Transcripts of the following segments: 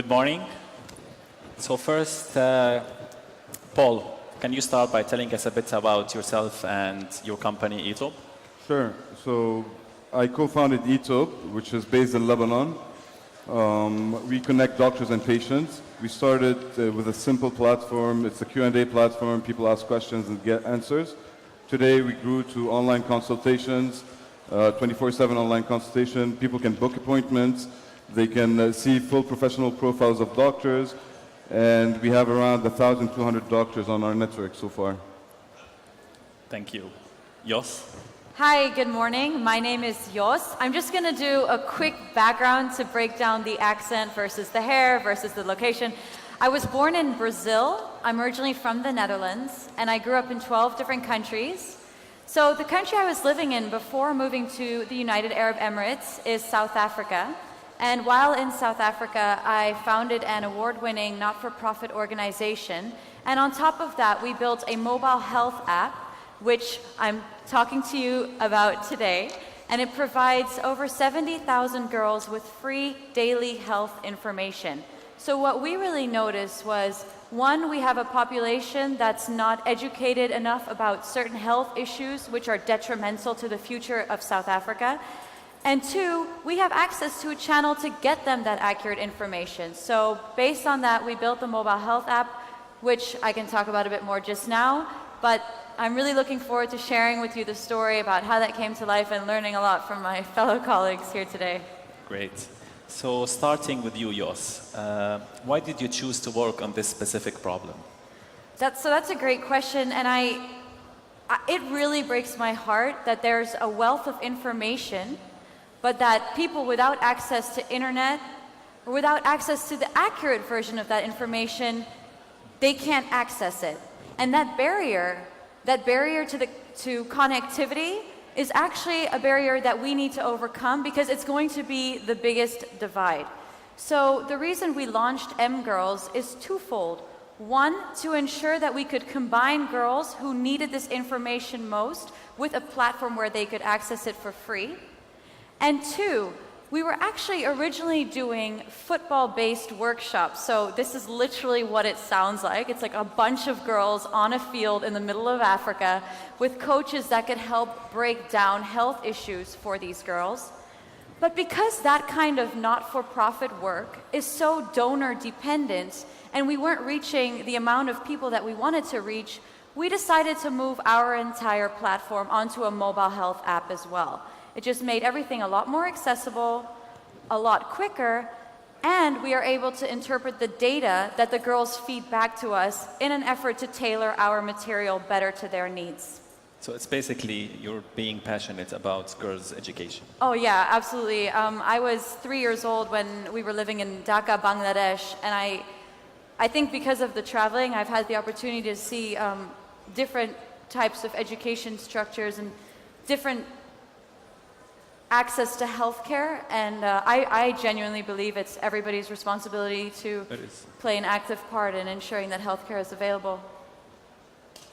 Good morning. So first, Paul, can you start by telling us a bit about yourself and your company, ETOP? Sure. So I co-founded ETOP, which is based in Lebanon. We connect doctors and patients. We started with a simple platform. It's a Q&A platform. People ask questions and get answers. Today, we grew to online consultations, 24/7 online consultation. People can book appointments. They can see full professional profiles of doctors. And we have around 1,200 doctors on our network so far. Thank you. Jos? Hi, good morning. My name is Jos. I'm just going to do a quick background to break down the accent versus the hair versus the location. I was born in Brazil. I'm originally from the Netherlands, and I grew up in 12 different countries. So the country I was living in before moving to the United Arab Emirates is South Africa. And while in South Africa, I founded an award-winning not-for-profit organization. And on top of that, we built a mobile health app, which I'm talking to you about today. And it provides over 70,000 girls with free daily health information. So what we really noticed was, one, we have a population that's not educated enough about certain health issues which are detrimental to the future of South Africa. And two, we have access to a channel to get them that accurate information. So based on that, we built the mobile health app, which I can talk about a bit more just now. But I'm really looking forward to sharing with you the story about how that came to life and learning a lot from my fellow colleagues here today. Great. So starting with you, Jos, why did you choose to work on this specific problem? That's a great question, and it really breaks my heart that there's a wealth of information, but that people without access to internet or without access to the accurate version of that information, they can't access it. And that barrier to connectivity is actually a barrier that we need to overcome because it's going to be the biggest divide. So the reason we launched mGirls is twofold. One, to ensure that we could combine girls who needed this information most with a platform where they could access it for free. And two, we were actually originally doing football-based workshops. So this is literally what it sounds like. It's like a bunch of girls on a field in the middle of Africa with coaches that could help break down health issues for these girls. But because that kind of not-for-profit work is so donor-dependent, and we weren't reaching the amount of people that we wanted to reach, we decided to move our entire platform onto a mobile health app as well. It just made everything a lot more accessible, a lot quicker, and we are able to interpret the data that the girls feed back to us in an effort to tailor our material better to their needs. So it's basically you're being passionate about girls' education. Oh yeah, absolutely. I was 3 years old when we were living in Dhaka, Bangladesh, and I think because of the traveling, I've had the opportunity to see different types of education structures and different access to healthcare, and I genuinely believe it's everybody's responsibility to play an active part in ensuring that healthcare is available.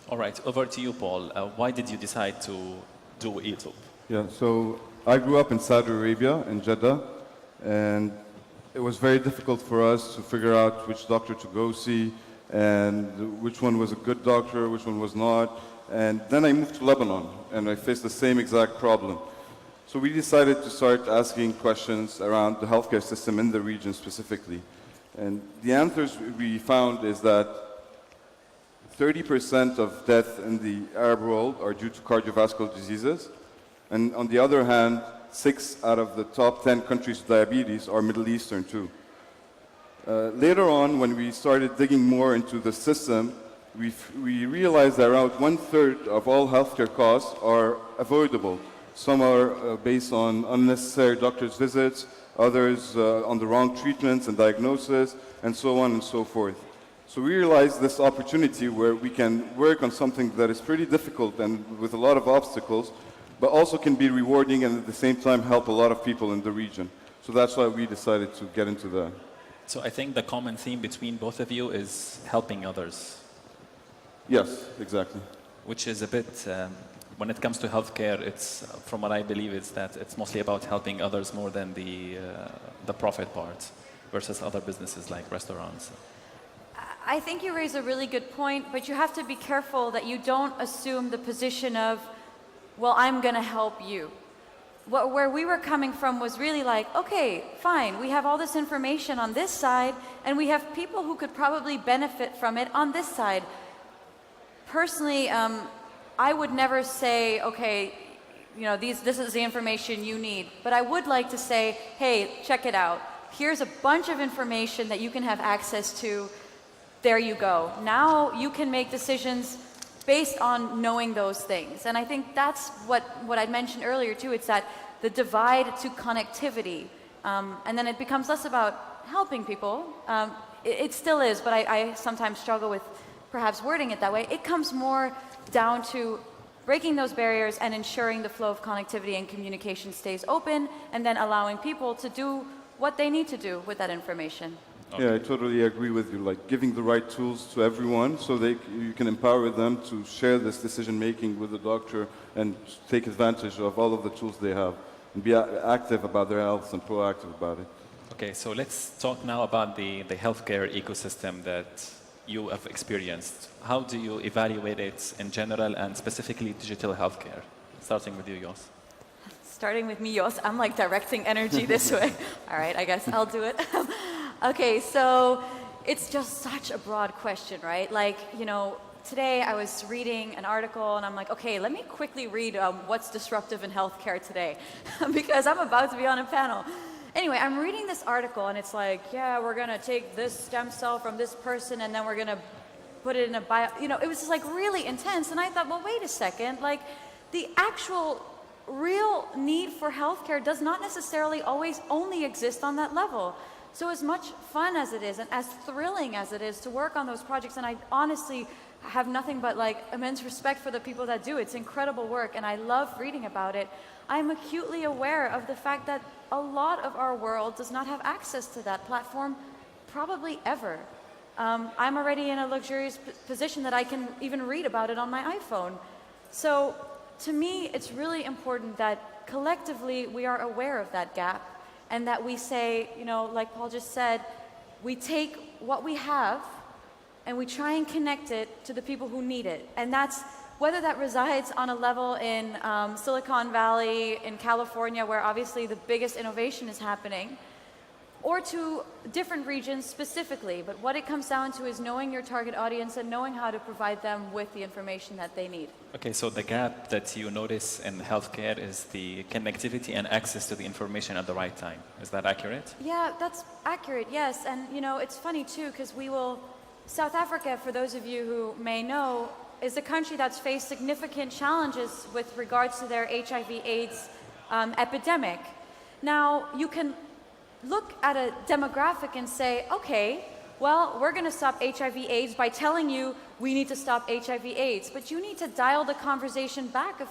All right, over to you, Paul. Why did you decide to do ETOP? Yeah, so I grew up in Saudi Arabia, in Jeddah, and it was very difficult for us to figure out which doctor to go see and which one was a good doctor, which one was not. And then I moved to Lebanon, and I faced the same exact problem. So we decided to start asking questions around the healthcare system in the region specifically. And the answers we found is that 30% of death in the Arab world are due to cardiovascular diseases. And on the other hand, 6 out of the top 10 countries with diabetes are Middle Eastern too. Later on, when we started digging more into the system, we realized that around 1/3 of all healthcare costs are avoidable. Some are based on unnecessary doctor's visits, others on the wrong treatments and diagnosis, and so on and so forth. So we realized this opportunity where we can work on something that is pretty difficult and with a lot of obstacles, but also can be rewarding and at the same time help a lot of people in the region. So that's why we decided to get into that. So I think the common theme between both of you is helping others. Yes, exactly. Which is a bit, when it comes to healthcare, it's, from what I believe, it's that it's mostly about helping others more than the profit part. versus other businesses like restaurants? I think you raise a really good point, but you have to be careful that you don't assume the position of, well, I'm going to help you. Where we were coming from was really like, okay, fine, we have all this information on this side, and we have people who could probably benefit from it on this side. Personally, I would never say, okay, you know, this is the information you need, but I would like to say, hey, check it out. Here's a bunch of information that you can have access to. There you go. Now you can make decisions based on knowing those things. And I think that's what I mentioned earlier too. It's that the divide to connectivity. And then it becomes less about helping people. It still is, but I sometimes struggle with perhaps wording it that way. It comes more down to breaking those barriers and ensuring the flow of connectivity and communication stays open, and then allowing people to do what they need to do with that information. Okay. Yeah, I totally agree with you. Like giving the right tools to everyone so you can empower them to share this decision making with the doctor and take advantage of all of the tools they have and be active about their health and proactive about it. Okay, so let's talk now about the healthcare ecosystem that you have experienced. How do you evaluate it in general and specifically digital healthcare? Starting with you, Jos. Starting with me, Jos, I'm like directing energy this way. All right, I guess I'll do it. Okay, so it's just such a broad question, right? Like, you know, today I was reading an article and I'm like, okay, let me quickly read what's disruptive in healthcare today because I'm about to be on a panel. Anyway, I'm reading this article and it's like, yeah, we're going to take this stem cell from this person and then we're going to put it in a bio, you know, it was just like really intense. And I thought, well, wait a second, like the actual real need for healthcare does not necessarily always only exist on that level. So as much fun as it is and as thrilling as it is to work on those projects, and I honestly have nothing but like immense respect for the people that do it. It's incredible work and I love reading about it. I'm acutely aware of the fact that a lot of our world does not have access to that platform, probably ever. I'm already in a luxurious position that I can even read about it on my iPhone. So to me, it's really important that collectively we are aware of that gap and that we say, you know, like Paul just said, we take what we have and we try and connect it to the people who need it. And that's whether that resides on a level in Silicon Valley, in California, where obviously the biggest innovation is happening, or to different regions specifically. But what it comes down to is knowing your target audience and knowing how to provide them with the information that they need. Okay, so the gap that you notice in healthcare is the connectivity and access to the information at the right time. Is that accurate? Yeah, that's accurate, yes. And you know, it's funny too, because South Africa, for those of you who may know, is a country that's faced significant challenges with regards to their HIV/AIDS epidemic. Now, you can look at a demographic and say, okay, well, we're going to stop HIV/AIDS by telling you we need to stop HIV/AIDS, but you need to dial the conversation back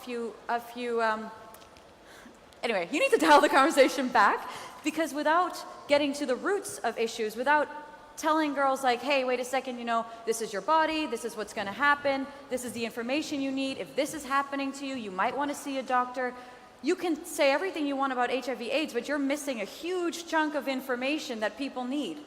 anyway, you need to dial the conversation back, because without getting to the roots of issues, without telling girls like, hey, wait a second, you know, this is your body, this is what's going to happen, this is the information you need, if this is happening to you, you might want to see a doctor. You can say everything you want about HIV/AIDS, but you're missing a huge chunk of information that people need.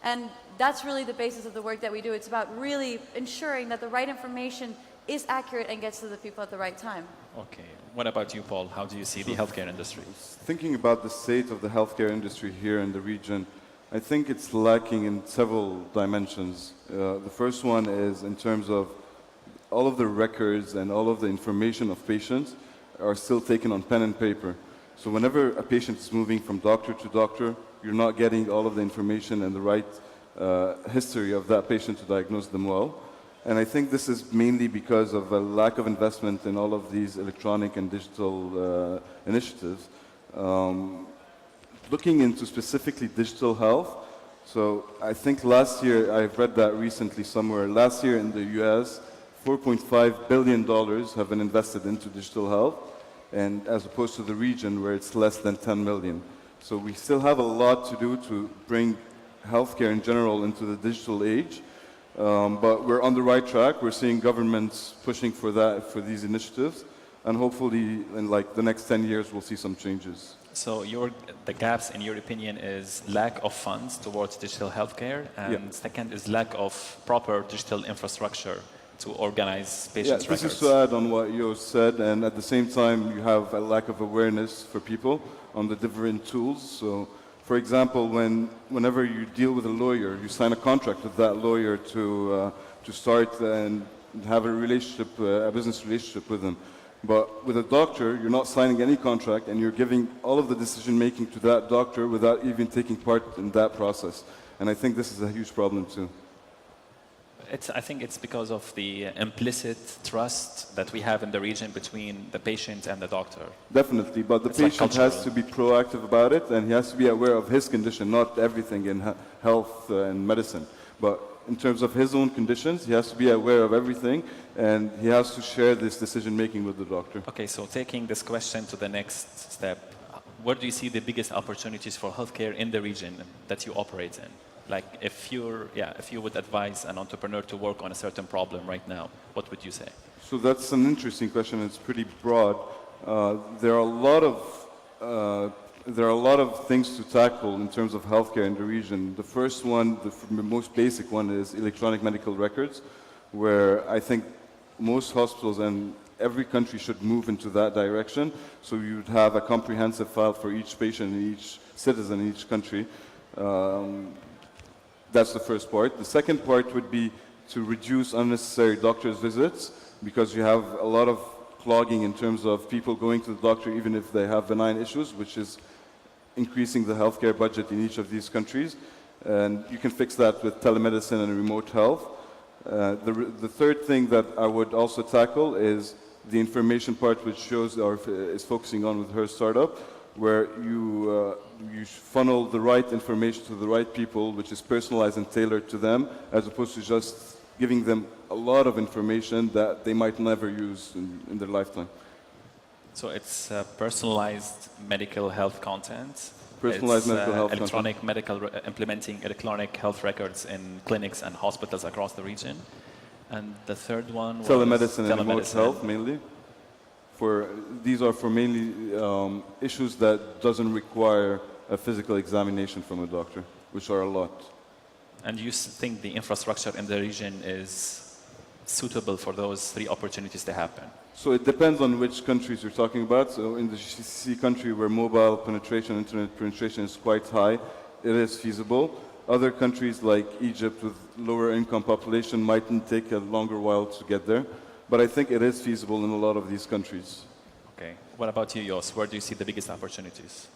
And that's really the basis of the work that we do. It's about really ensuring that the right information is accurate and gets to the people at the right time. Okay. What about you, Paul? How do you see the healthcare industry? Thinking about the state of the healthcare industry here in the region, I think it's lacking in several dimensions. The first one is in terms of all of the records and all of the information of patients are still taken on pen and paper. So whenever a patient is moving from doctor to doctor, you're not getting all of the information and the right history of that patient to diagnose them well. And I think this is mainly because of a lack of investment in all of these electronic and digital initiatives. Looking into specifically digital health, so I think last year, I've read that recently somewhere, last year in the US, $4.5 billion have been invested into digital health, and as opposed to the region where it's less than 10 million. So we still have a lot to do to bring healthcare in general into the digital age, but we're on the right track. We're seeing governments pushing for these initiatives, and hopefully in like the next 10 years we'll see some changes. So the gaps, in your opinion, is lack of funds towards digital healthcare, and Yeah. second is lack of proper digital infrastructure to organize Yeah, patients' this records. is to add on what Yo said, and at the same time, you have a lack of awareness for people on the different tools. So, for example, whenever you deal with a lawyer, you sign a contract with that lawyer to start and have a relationship, a business relationship with them. But with a doctor, you're not signing any contract, and you're giving all of the decision making to that doctor without even taking part in that process. And I think this is a huge problem too. I think it's because of the implicit trust that we have in the region between the patient and the doctor. Definitely, but the It's like patient has cultural. to be proactive about it, and he has to be aware of his condition, not everything in health and medicine. But in terms of his own conditions, he has to be aware of everything, and he has to share this decision making with the doctor. Okay, so taking this question to the next step, where do you see the biggest opportunities for healthcare in the region that you operate in? Like if you would advise an entrepreneur to work on a certain problem right now, what would you say? So that's an interesting question. It's pretty broad. There are a lot of things to tackle in terms of healthcare in the region. The first one, the most basic one, is electronic medical records, where I think most hospitals and every country should move into that direction. So you'd have a comprehensive file for each patient, each citizen in each country. That's the first part. The second part would be to reduce unnecessary doctor's visits, because you have a lot of clogging in terms of people going to the doctor even if they have benign issues, which is increasing the healthcare budget in each of these countries. And you can fix that with telemedicine and remote health. The third thing that I would also tackle is the information part, which shows or is focusing on with her startup, where you funnel the right information to the right people, which is personalized and tailored to them, as opposed to just giving them a lot of information that they might never use in their lifetime. So it's personalized medical health content. Personalized It's, medical health electronic implementing electronic health records in clinics and hospitals across the region. And the third one was Telemedicine and remote health, mainly. These are for mainly issues that doesn't require a physical examination from a doctor, which are a lot. And you think the infrastructure in the region is suitable for those three opportunities to happen? So it depends on which countries you're talking about. So in the GCC country where mobile penetration, internet penetration is quite high, it is feasible. Other countries like Egypt with lower income population mightn't take a longer while to get there. But I think it is feasible in a lot of these countries. Okay. What about you, Jos? Where do you see the biggest opportunities?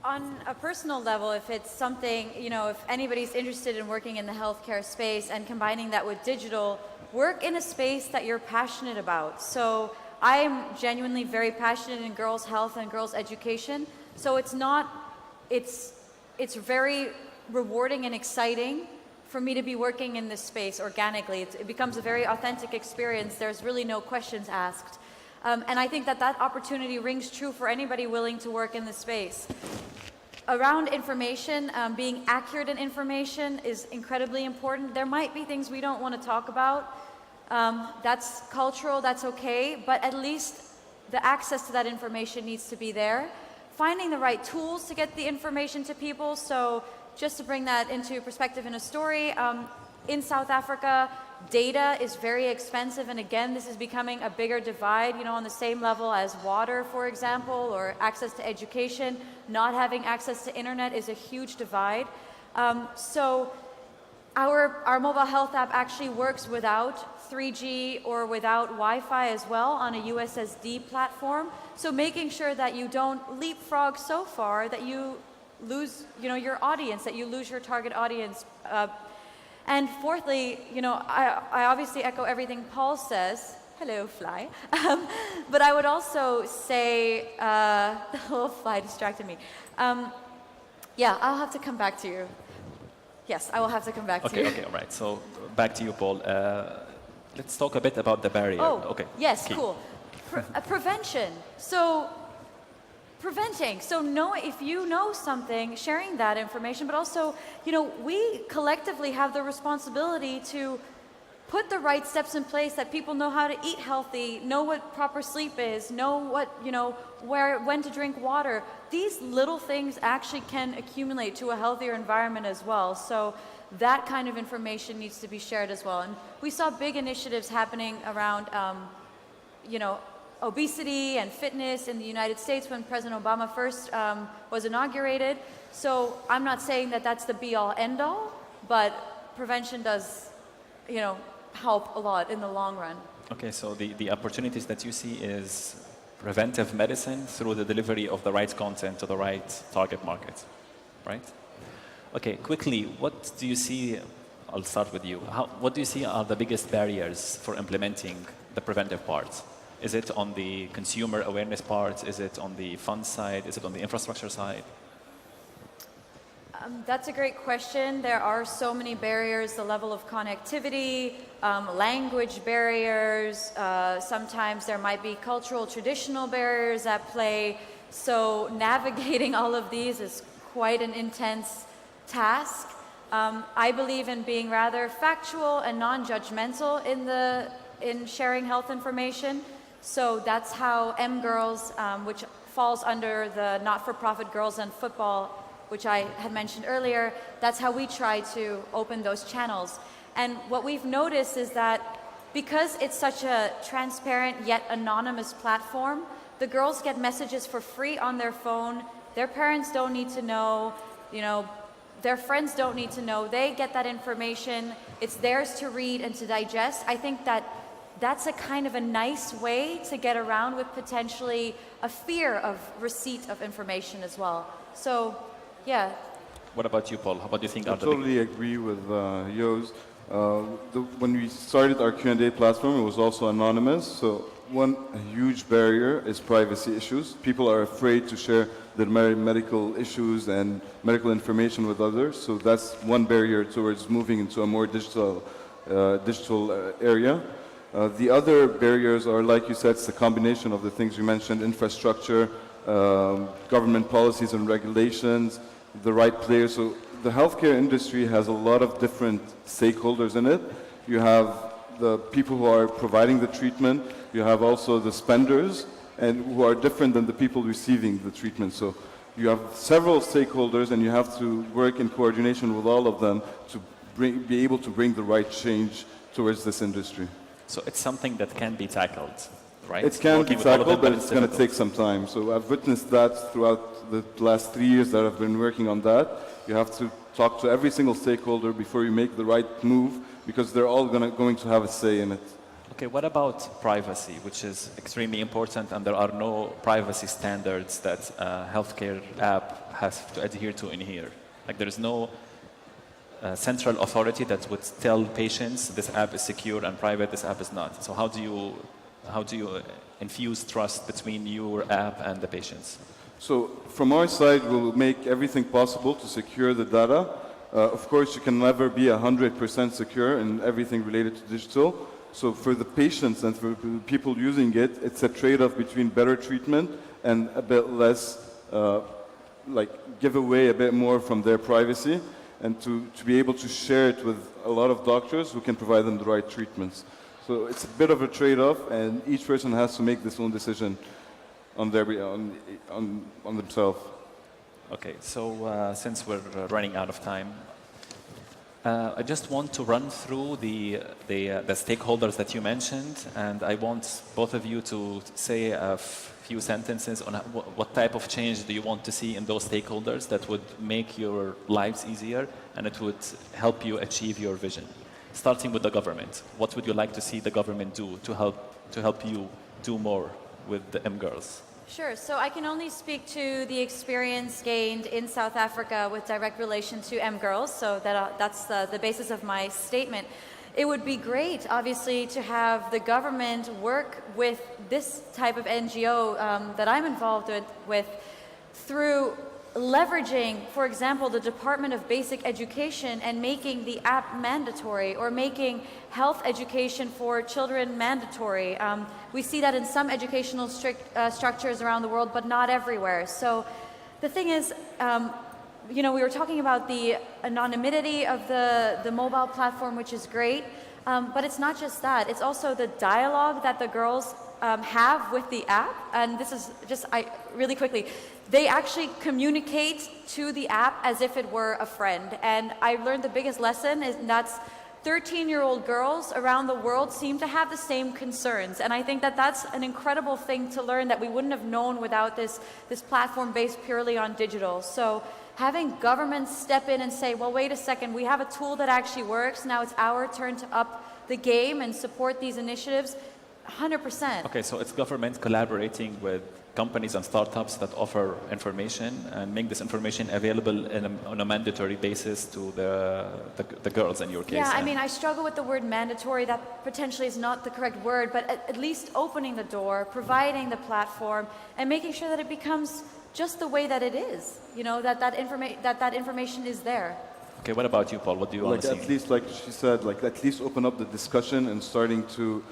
On a personal level, if it's something, if anybody's interested in working in the healthcare space and combining that with digital, work in a space that you're passionate about. So I'm genuinely very passionate in girls' health and girls' education. So it's very rewarding and exciting for me to be working in this space organically. It becomes a very authentic experience. There's really no questions asked. And I think that opportunity rings true for anybody willing to work in this space. Around information, being accurate in information is incredibly important. There might be things we don't want to talk about. That's cultural, that's okay, but at least the access to that information needs to be there. Finding the right tools to get the information to people. So just to bring that into perspective in a story, in South Africa, data is very expensive, and again, this is becoming a bigger divide, on the same level as water, for example, or access to education. Not having access to internet is a huge divide. So our mobile health app actually works without 3G or without Wi-Fi as well on a USSD platform. So making sure that you don't leapfrog so far that you lose, your audience, that you lose your target audience. And fourthly, I obviously echo everything Paul says. Hello, fly. But I would also say, the little fly distracted me. Yeah, I'll have to come back to you. Yes, I will have to come back to you. Okay, all right. So back to you, Paul. Let's talk a bit about the barrier. Oh, okay. yes, Key. cool. Prevention. So preventing. So if you know something, sharing that information, but also, we collectively have the responsibility to put the right steps in place that people know how to eat healthy, know what proper sleep is, know what, when to drink water. These little things actually can accumulate to a healthier environment as well. So that kind of information needs to be shared as well. And we saw big initiatives happening around, obesity and fitness in the United States when President Obama first was inaugurated. So I'm not saying that that's the be-all, end-all, but prevention does, help a lot in the long run. Okay, so the opportunities that you see is preventive medicine through the delivery of the right content to the right target market, right? Okay, quickly, what do you see, I'll start with you. What do you see are the biggest barriers for implementing the preventive part? Is it on the consumer awareness part? Is it on the fund side? Is it on the infrastructure side? That's a great question. There are so many barriers, the level of connectivity, language barriers, sometimes there might be cultural, traditional barriers at play. So navigating all of these is quite an intense task. I believe in being rather factual and non-judgmental in sharing health information. So that's how M-Girls, which falls under the not-for-profit Girls and Football, which I had mentioned earlier, that's how we try to open those channels. And what we've noticed is that because it's such a transparent yet anonymous platform, the girls get messages for free on their phone. Their parents don't need to know, their friends don't need to know. They get that information. It's theirs to read and to digest. I think that's a kind of a nice way to get around with potentially a fear of receipt of information as well. So, yeah. What about you, Paul? What do you think I are the big... totally agree with Yos. When we started our Q&A platform, it was also anonymous. So one huge barrier is privacy issues. People are afraid to share their medical issues and medical information with others. So that's one barrier towards moving into a more digital area. The other barriers are, like you said, it's the combination of the things you mentioned: infrastructure, government policies and regulations, the right players. So the healthcare industry has a lot of different stakeholders in it. You have the people who are providing the treatment. You have also the spenders, and who are different than the people receiving the treatment. So you have several stakeholders, and you have to work in coordination with all of them to be able to bring the right change towards this industry. So it's something that can be tackled, right? It can be tackled, but it's going to difficult. take some time. So I've witnessed that throughout the last 3 years that I've been working on that. You have to talk to every single stakeholder before you make the right move, because they're all going to have a say in it. Okay, what about privacy, which is extremely important, and there are no privacy standards that a healthcare app has to adhere to in here? Like there is no central authority that would tell patients this app is secure and private, this app is not. So how do you infuse trust between your app and the patients? So from our side, we'll make everything possible to secure the data. Of course, you can never be 100% secure in everything related to digital. So for the patients and for the people using it, it's a trade-off between better treatment and a bit less, give away a bit more from their privacy, and to be able to share it with a lot of doctors who can provide them the right treatments. So it's a bit of a trade-off, and each person has to make this own decision on themselves. Okay, so since we're running out of time, I just want to run through the stakeholders that you mentioned, and I want both of you to say a few sentences on what type of change do you want to see in those stakeholders that would make your lives easier and it would help you achieve your vision. Starting with the government, what would you like to see the government do to help you do more with the M-Girls? Sure. So I can only speak to the experience gained in South Africa with direct relation to M-Girls, so that's the basis of my statement. It would be great, obviously, to have the government work with this type of NGO that I'm involved with through leveraging, for example, the Department of Basic Education and making the app mandatory, or making health education for children mandatory. We see that in some educational structures around the world, but not everywhere. So the thing is, we were talking about the anonymity of the mobile platform, which is great. But it's not just that. It's also the dialogue that the girls have with the app. And this is just, really quickly, they actually communicate to the app as if it were a friend. And I learned the biggest lesson is that's 13-year-old girls around the world seem to have the same concerns. And I think that that's an incredible thing to learn that we wouldn't have known without this platform based purely on digital. So having governments step in and say, well, wait a second, we have a tool that actually works. Now it's our turn to up the game and support these initiatives, 100%. Okay, so it's government collaborating with companies and startups that offer information and make this information available on a mandatory basis to the girls in your case. Yeah, I mean, I struggle with the word mandatory. That potentially is not the correct word, but at least opening the door, providing the platform, and making sure that it becomes just the way that it is. You know, that information is there. Okay, what about you, Paul? What do you want to see? At least, like she said, at least open up the discussion and starting to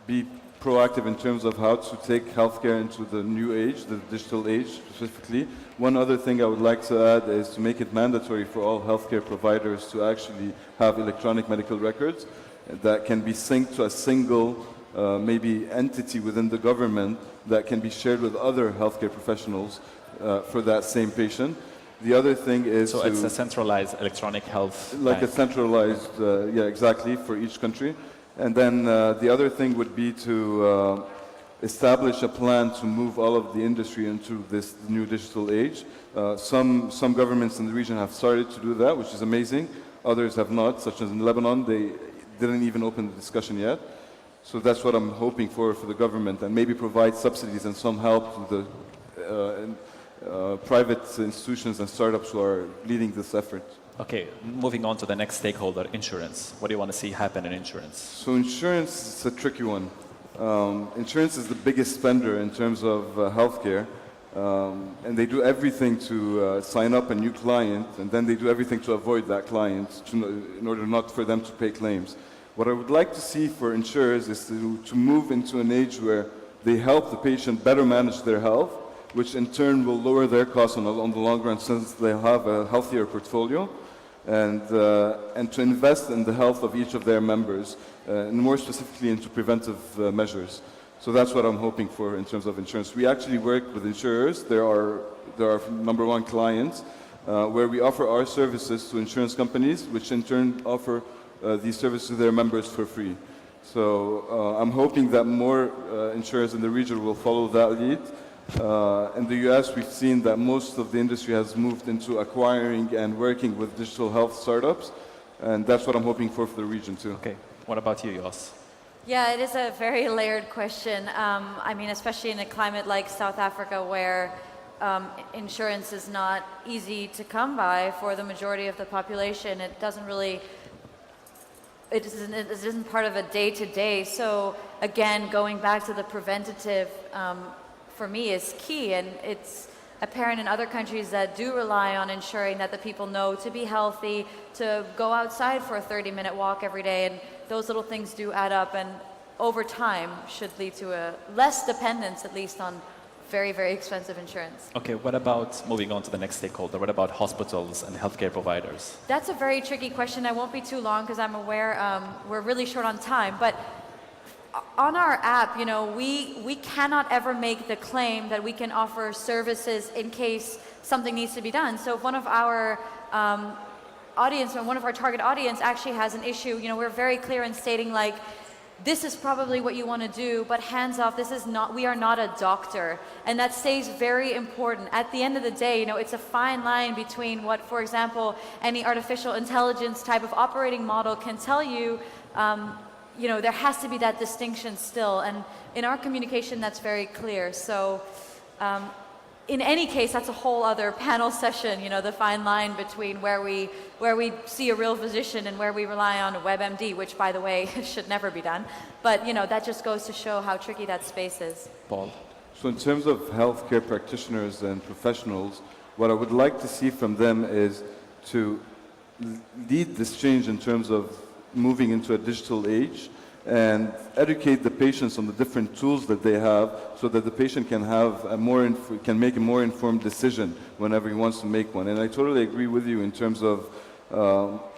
be proactive in terms of how to take healthcare into the new age, the digital age specifically. One other thing I would like to add is to make it mandatory for all healthcare providers to actually have electronic medical records that can be synced to a single maybe entity within the government that can be shared with other healthcare professionals for that same patient. The other thing is so it's a centralized electronic health like bank. a centralized, yeah, exactly, for each country. And then the other thing would be to establish a plan to move all of the industry into this new digital age. Some governments in the region have started to do that, which is amazing. Others have not, such as in Lebanon, they didn't even open the discussion yet. So that's what I'm hoping for the government, and maybe provide subsidies and some help to the private institutions and startups who are leading this effort. Okay, moving on to the next stakeholder, insurance. What do you want to see happen in insurance? So insurance is a tricky one. Insurance is the biggest spender in terms of healthcare, and they do everything to sign up a new client, and then they do everything to avoid that client in order not for them to pay claims. What I would like to see for insurers is to move into an age where they help the patient better manage their health, which in turn will lower their costs on the long run since they have a healthier portfolio, and to invest in the health of each of their members, and more specifically into preventive measures. So that's what I'm hoping for in terms of insurance. We actually work with insurers. There are number one clients where we offer our services to insurance companies, which in turn offer these services to their members for free. So I'm hoping that more insurers in the region will follow that lead. In the US, we've seen that most of the industry has moved into acquiring and working with digital health startups, and that's what I'm hoping for the region too. Okay, what about you, Jos? Yeah, it is a very layered question. I mean, especially in a climate like South Africa where insurance is not easy to come by for the majority of the population. It doesn't really, it isn't part of a day-to-day. So again, going back to the preventative, for me is key, and it's apparent in other countries that do rely on ensuring that the people know to be healthy, to go outside for a 30-minute walk every day, and those little things do add up, and over time should lead to a less dependence, at least, on very, very expensive insurance. Okay, what about moving on to the next stakeholder? What about hospitals and healthcare providers? That's a very tricky question. I won't be too long because I'm aware we're really short on time, but on our app, you know, we cannot ever make the claim that we can offer services in case something needs to be done. So if one of our audience, or one of our target audience actually has an issue, you know, we're very clear in stating like, this is probably what you want to do, but hands off, we are not a doctor. And that stays very important. At the end of the day, you know, it's a fine line between what, for example, any artificial intelligence type of operating model can tell you. You know, there has to be that distinction still, and in our communication that's very clear. So in any case, that's a whole other panel session, you know, the fine line between where we see a real physician and where we rely on a WebMD, which, by the way, should never be done. But, you know, that just goes to show how tricky that space is. Paul? So in terms of healthcare practitioners and professionals, what I would like to see from them is to lead this change in terms of moving into a digital age and educate the patients on the different tools that they have so that the patient can have can make a more informed decision whenever he wants to make one. And I totally agree with you in terms of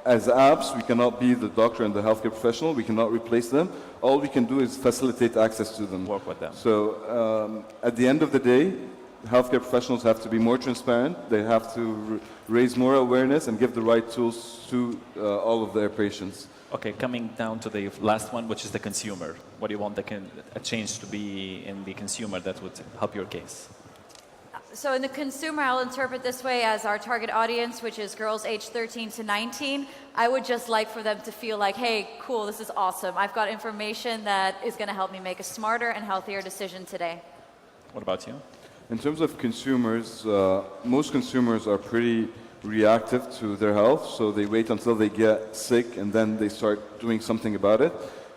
as apps, we cannot be the doctor and the healthcare professional. We cannot replace them. All we can do is facilitate access to them. Work with them. So at the end of the day, healthcare professionals have to be more transparent. They have to raise more awareness and give the right tools to all of their patients. Okay, coming down to the last one, which is the consumer. What do you want a change to be in the consumer that would help your case? So in the consumer, I'll interpret this way as our target audience, which is girls aged 13 to 19. I would just like for them to feel like, hey, cool, this is awesome. I've got information that is going to help me make a smarter and healthier decision today. What about you? In terms of consumers, most consumers are pretty reactive to their health, so they wait until they get sick and then they start doing something about it.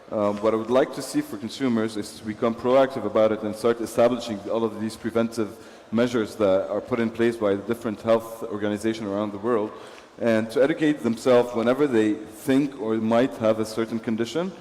What I would like to see for consumers is to become proactive about it and start establishing all of these preventive measures that are put in place by different health organizations around the world, and to educate themselves whenever they think or might have a certain condition.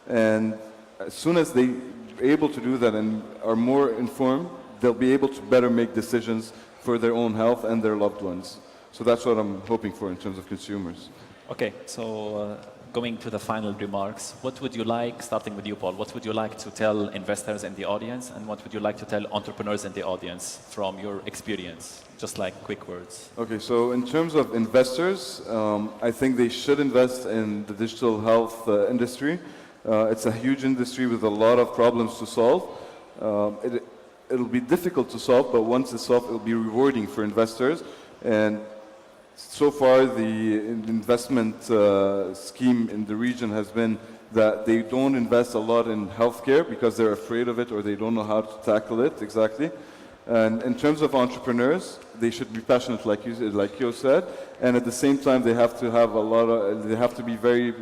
And as soon as they're able to do that and are more informed, they'll be able to better make decisions for their own health and their loved ones. So that's what I'm hoping for in terms of consumers. Okay, so going to the final remarks, what would you like, starting with you, Paul, what would you like to tell investors in the audience, and what would you like to tell entrepreneurs in the audience from your experience? Just like quick words. Okay, so in terms of investors, I think they should invest in the digital health industry. It's a huge industry with a lot of problems to solve. It'll be difficult to solve, but once it's solved, it'll be rewarding for investors. And so far, the investment scheme in the region has been that they don't invest a lot in healthcare because they're afraid of it or they don't know how to tackle it exactly. And in terms of entrepreneurs, they should be passionate, like you said, and at the same time, they have to have they have to be very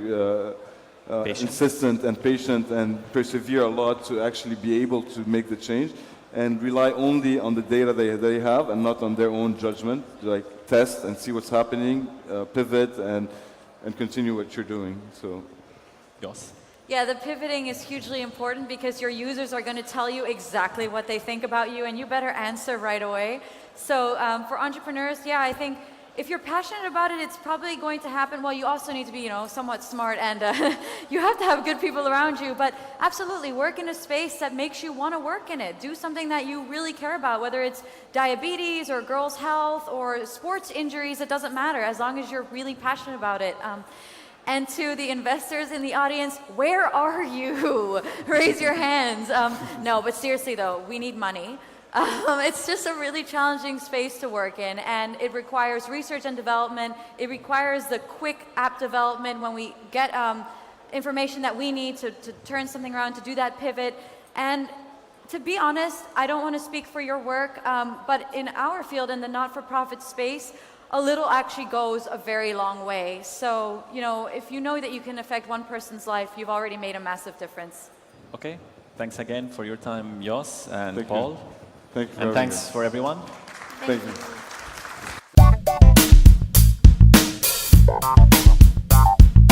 insistent and patient and persevere a lot to actually be able to make the change, and rely only on the data they have and not on their own judgment, like test and see what's happening, pivot and continue what you're doing. So, yes. Yeah, the pivoting is hugely important because your users are going to tell you exactly what they think about you, and you better answer right away. So for entrepreneurs, yeah, I think if you're passionate about it, it's probably going to happen. Well, you also need to be, somewhat smart, and you have to have good people around you. But absolutely, work in a space that makes you want to work in it. Do something that you really care about, whether it's diabetes or girls' health or sports injuries. It doesn't matter as long as you're really passionate about it. And to the investors in the audience, where are you? Raise your hands. No, but seriously though, we need money. It's just a really challenging space to work in, and it requires research and development. It requires the quick app development when we get information that we need to turn something around, to do that pivot. And to be honest, I don't want to speak for your work, but in our field, in the not-for-profit space, a little actually goes a very long way. So, if you know that you can affect one person's life, you've already made a massive difference. Okay. Thanks again for your time, Jos and Paul. Thank you. And thanks for everyone. Thank you.